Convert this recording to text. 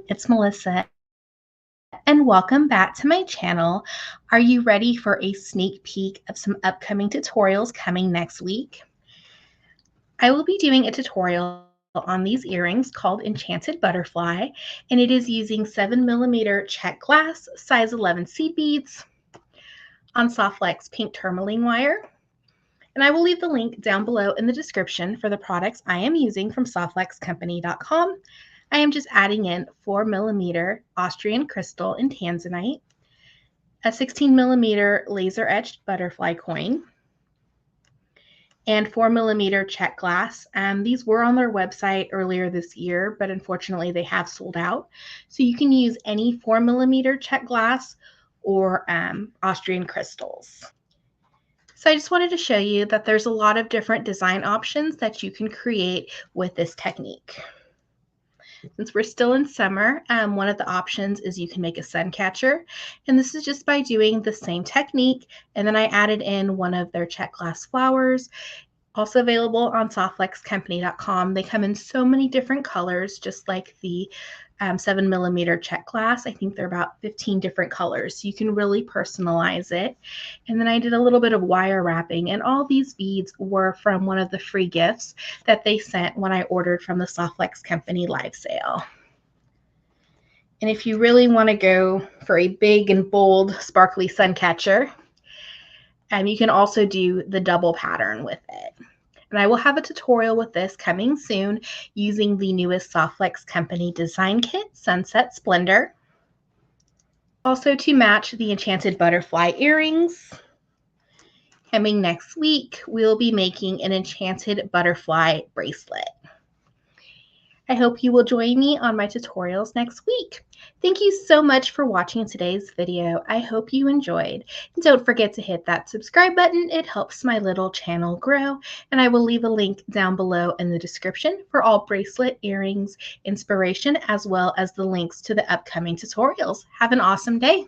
it's Melissa, and welcome back to my channel. Are you ready for a sneak peek of some upcoming tutorials coming next week? I will be doing a tutorial on these earrings called Enchanted Butterfly, and it is using 7mm Czech Glass size 11 seed beads on Soft Flex pink tourmaline wire. And I will leave the link down below in the description for the products I am using from softflexcompany.com. I am just adding in 4mm Austrian crystal and tanzanite, a 16mm laser etched butterfly coin, and 4mm Czech Glass. These were on their website earlier this year, but unfortunately they have sold out. So you can use any 4mm Czech Glass or Austrian crystals. So I just wanted to show you that there's a lot of different design options that you can create with this technique. Since we're still in summer, one of the options is you can make a sun catcher, and this is just by doing the same technique, and then I added in one of their Czech Glass flowers, also available on softflexcompany.com. They come in so many different colors, just like the 7mm Czech Glass. I think they're about 15 different colors, so you can really personalize it. And then I did a little bit of wire wrapping, and all these beads were from one of the free gifts that they sent when I ordered from the Soft Flex Company live sale. And if you really want to go for a big and bold sparkly sun catcher, you can also do the double pattern with it. And I will have a tutorial with this coming soon using the newest Soft Flex Company design kit, Sunset Splendor. Also to match the Enchanted Butterfly earrings. Coming next week, we'll be making an Enchanted Butterfly bracelet. I hope you will join me on my tutorials next week. Thank you so much for watching today's video. I hope you enjoyed. And don't forget to hit that subscribe button. It helps my little channel grow. And I will leave a link down below in the description for all bracelet, earrings, inspiration, as well as the links to the upcoming tutorials. Have an awesome day.